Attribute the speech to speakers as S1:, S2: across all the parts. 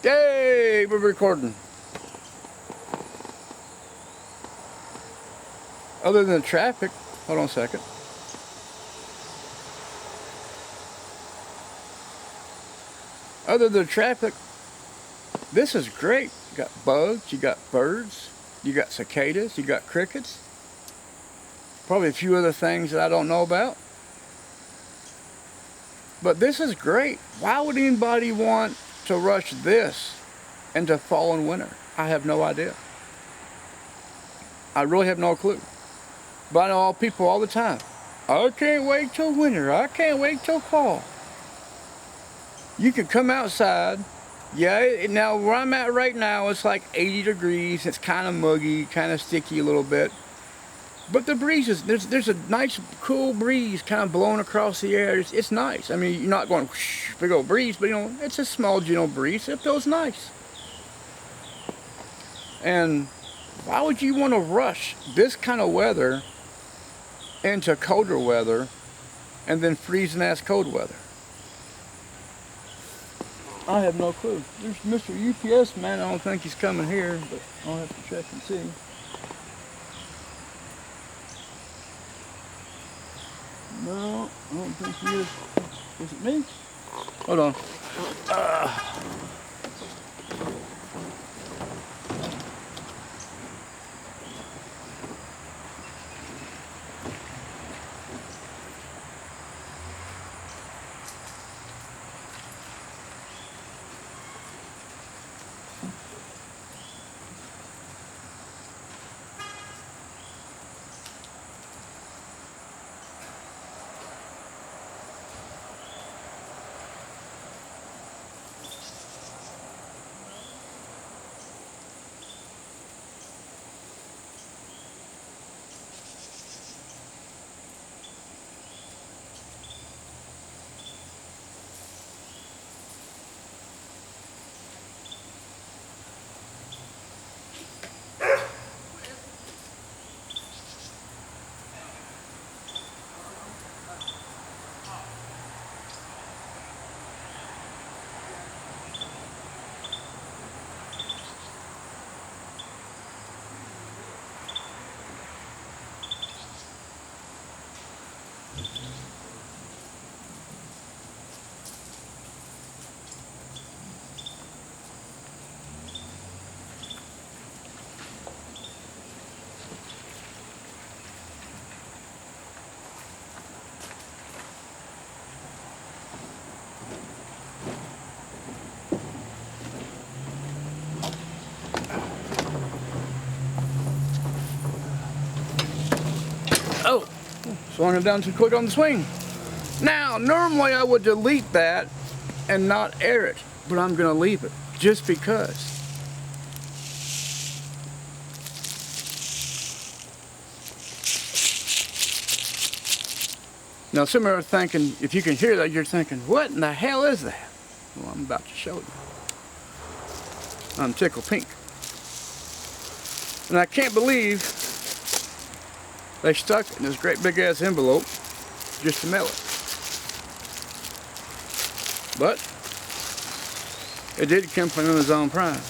S1: Yay, we're recording. Other than the traffic, hold on a second. Other than the traffic, this is great. You got bugs, you got birds, you got cicadas, you got crickets. Probably a few other things that I don't know about. But this is great. Why would anybody want to rush this into fall and winter? I have no idea. I really have no clue. But I know all people all the time. I can't wait till winter. I can't wait till fall. You can come outside. Yeah, now where I'm at right now, it's like 80 degrees. It's kind of muggy, kind of sticky a little bit. But the breeze is, there's a nice cool breeze kind of blowing across the air. It's nice. I mean, you're not going whoosh, big old breeze, but you know, it's a small gentle breeze. It feels nice. And why would you want to rush this kind of weather into colder weather and then freezing ass cold weather? I have no clue. There's Mr. UPS man. I don't think he's coming here, but I'll have to check and see. No, I don't think he is. Is it me? Hold on. Oh, swung it down too quick on the swing. Now, normally I would delete that and not air it, but I'm going to leave it just because. Now, some are thinking, if you can hear that, you're thinking, what in the hell is that? Well, I'm about to show you. I'm tickled pink. And I can't believe they stuck it in this great big ass envelope just to mail it. But it did come from Amazon Prime.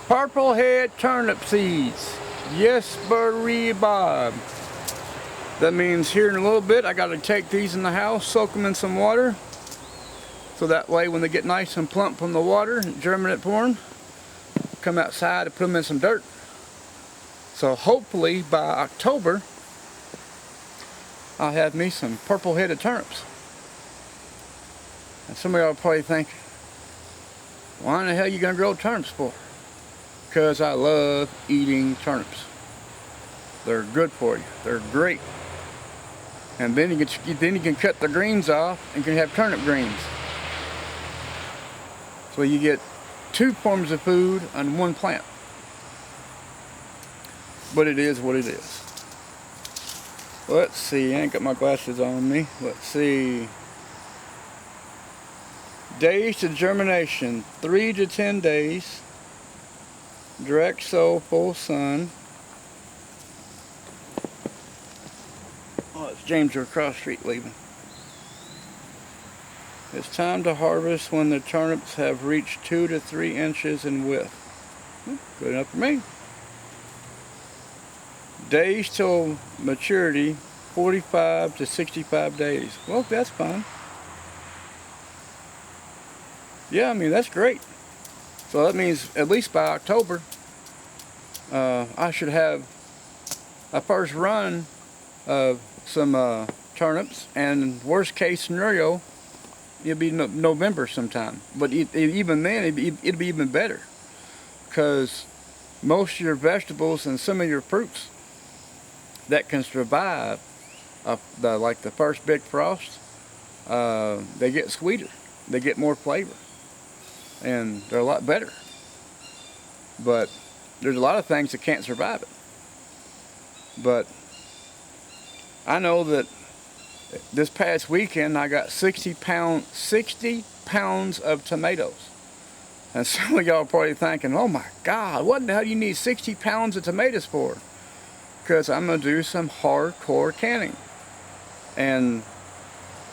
S1: Purple head turnip seeds. Yes, Bob. That means here in a little bit I gotta take these in the house, soak them in some water. So that way when they get nice and plump from the water and germinate for them, come outside and put them in some dirt. So hopefully by October I'll have me some purple headed turnips. And some of y'all are probably thinking, why in the hell are you gonna grow turnips for? Because I love eating turnips. They're good for you. They're great. And then you can cut the greens off and you can have turnip greens. So you get two forms of food on one plant. But it is what it is. Let's see, I ain't got my glasses on me. Let's see. Days to germination, 3 to 10 days. Direct sow, full sun. Oh, it's James across the street leaving. It's time to harvest when the turnips have reached 2 to 3 inches in width. Good enough for me. Days till maturity, 45 to 65 days. Well, that's fine. Yeah, I mean, that's great. So that means at least by October, I should have a first run of some turnips, and worst case scenario, it'll be November sometime. But even then, it'd be even better, because most of your vegetables and some of your fruits that can survive like the first big frost, they get sweeter, they get more flavor, and they're a lot better. But there's a lot of things that can't survive it. But I know that this past weekend I got 60 pounds of tomatoes. And some of y'all are probably thinking, oh my God, what the hell do you need 60 pounds of tomatoes for? Because I'm going to do some hardcore canning. And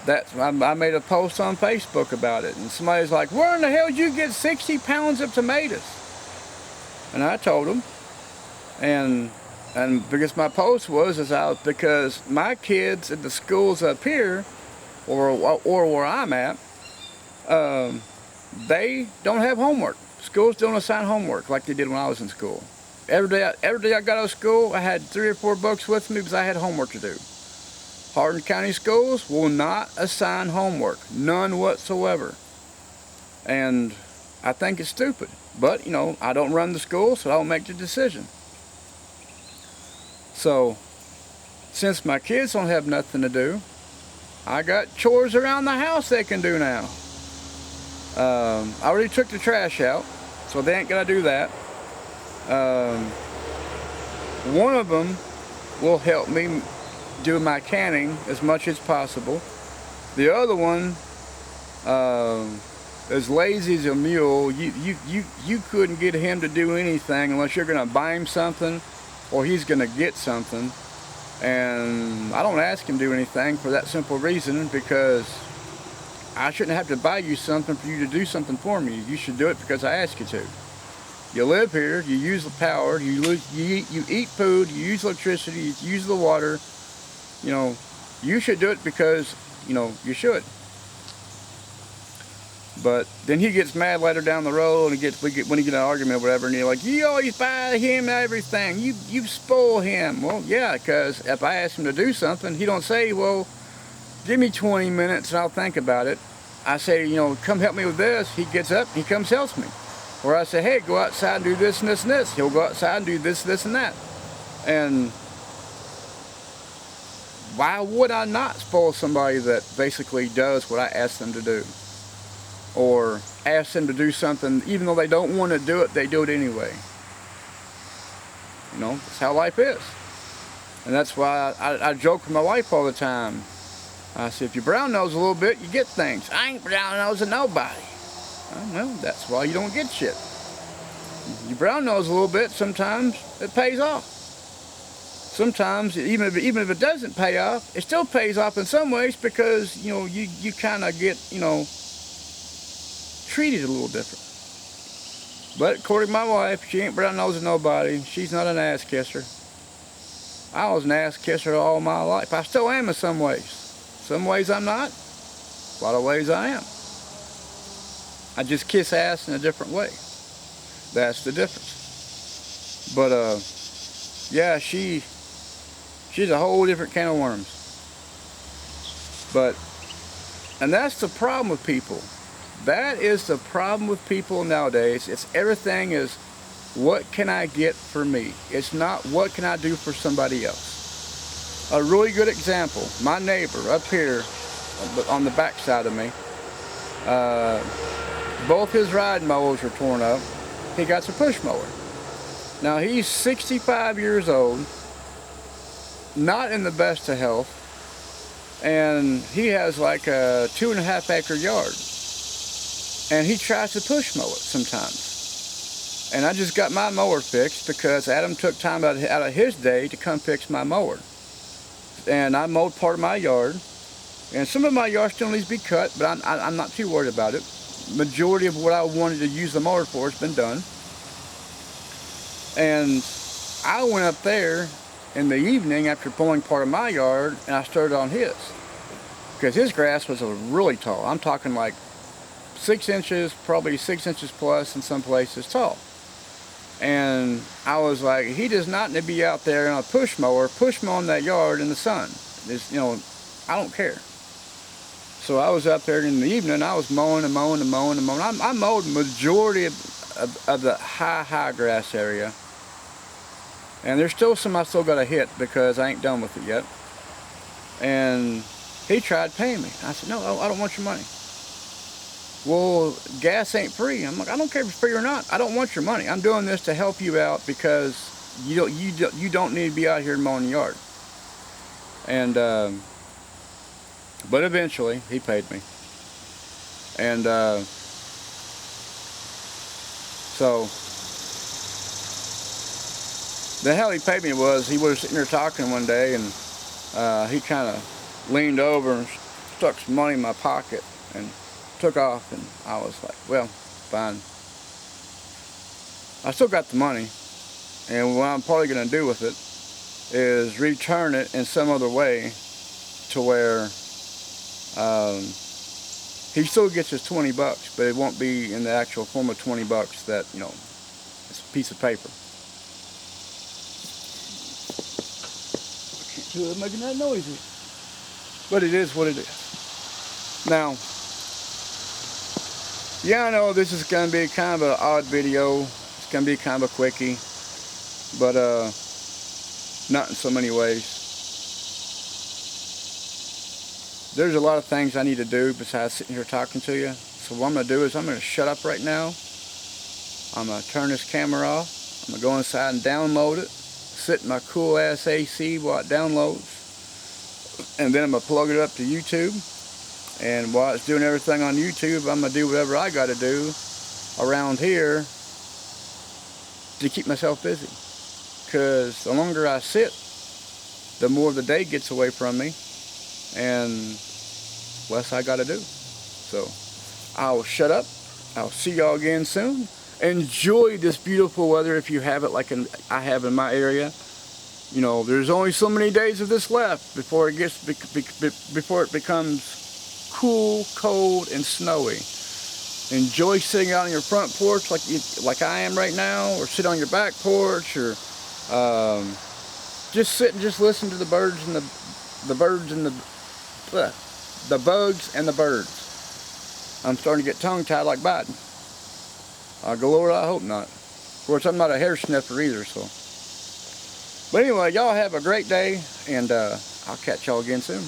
S1: I made a post on Facebook about it. And somebody's like, where in the hell did you get 60 pounds of tomatoes? And I told them. And because my post was out because my kids at the schools up here, or where I'm at, they don't have homework. Schools don't assign homework like they did when I was in school. Every day I got out of school, I had 3 or 4 books with me because I had homework to do. Hardin County schools will not assign homework, none whatsoever. And I think it's stupid. But, you know, I don't run the school, so I don't make the decision. So, since my kids don't have nothing to do, I got chores around the house they can do now. I already took the trash out, so they ain't gonna do that. One of them will help me do my canning as much as possible. The other one, as lazy as a mule, you couldn't get him to do anything unless you're gonna buy him something or he's gonna get something. And I don't ask him to do anything for that simple reason, because I shouldn't have to buy you something for you to do something for me. You should do it because I ask you to. You live here, you use the power, you eat food, you use electricity, you use the water. You know, you should do it because, you know, you should. But then he gets mad later down the road, and when he get in an argument or whatever, and you're like, you always buy him everything. You spoil him. Well, yeah, because if I ask him to do something, he don't say, well, give me 20 minutes and I'll think about it. I say, you know, come help me with this. He gets up and he comes helps me. Or I say, hey, go outside and do this and this and this. He'll go outside and do this, this, and that. And why would I not spoil somebody that basically does what I ask them to do? Or ask them to do something, even though they don't want to do it, they do it anyway. You know, that's how life is. And that's why I joke with my wife all the time. I say, if you brown nose a little bit, you get things. I ain't brown nosing nobody. Well, that's why you don't get shit. You brown nose a little bit, sometimes it pays off. Sometimes, even if it doesn't pay off, it still pays off in some ways, because, you know, you kind of get, you know, treated a little different. But according to my wife, she ain't brown nosing nobody. She's not an ass kisser. I was an ass kisser all my life. I still am in some ways. Some ways I'm not. A lot of ways I am. I just kiss ass in a different way. That's the difference. But yeah, she's a whole different can of worms. And that's the problem with people. That is the problem with people nowadays. It's everything is, what can I get for me? It's not, what can I do for somebody else? A really good example, my neighbor up here on the back side of me, both his riding mowers were torn up. He got a push mower. Now he's 65 years old, not in the best of health, and he has like a 2.5 acre yard. And he tries to push mow it sometimes. And I just got my mower fixed because Adam took time out of his day to come fix my mower. And I mowed part of my yard. And some of my yard still needs to be cut, but I'm not too worried about it. Majority of what I wanted to use the mower for has been done. And I went up there in the evening after pulling part of my yard, and I started on his. Because his grass was really tall. I'm talking like 6 inches, probably 6 inches plus in some places tall. And I was like, he does not need to be out there on a push mowing that yard in the sun. It's, you know, I don't care. So I was up there in the evening, I was mowing and mowing and mowing and mowing. I mowed the majority of the high grass area. And there's still some I still got to hit because I ain't done with it yet. And he tried paying me. I said, no, I don't want your money. Well, gas ain't free. I'm like, I don't care if it's free or not. I don't want your money. I'm doing this to help you out because you don't need to be out here mowing the yard. And but eventually he paid me. And so the hell he paid me was he was sitting there talking one day, and he kind of leaned over and stuck some money in my pocket and took off, and I was like, well, fine. I still got the money, and what I'm probably going to do with it is return it in some other way to where he still gets his 20 bucks, but it won't be in the actual form of 20 bucks that, you know, it's a piece of paper. I can't do it making that noise, but it is what it is. Now, yeah, I know this is going to be kind of an odd video. It's going to be kind of a quickie, but not in so many ways. There's a lot of things I need to do besides sitting here talking to you. So what I'm going to do is I'm going to shut up right now. I'm going to turn this camera off. I'm going to go inside and download it. Sit in my cool ass AC while it downloads. And then I'm going to plug it up to YouTube. And while it's doing everything on YouTube, I'm going to do whatever I got to do around here to keep myself busy. Because the longer I sit, the more the day gets away from me, and less I got to do. So I'll shut up. I'll see y'all again soon. Enjoy this beautiful weather if you have it like I have in my area. You know, there's only so many days of this left before it gets before it becomes cool, cold, and snowy. Enjoy sitting out on your front porch like I am right now, or sit on your back porch, or just sit and just listen to the birds and the bugs and the birds. I'm starting to get tongue-tied like Biden. Galore, I hope not. Of course, I'm not a hair sniffer either, so. But anyway, y'all have a great day, and I'll catch y'all again soon.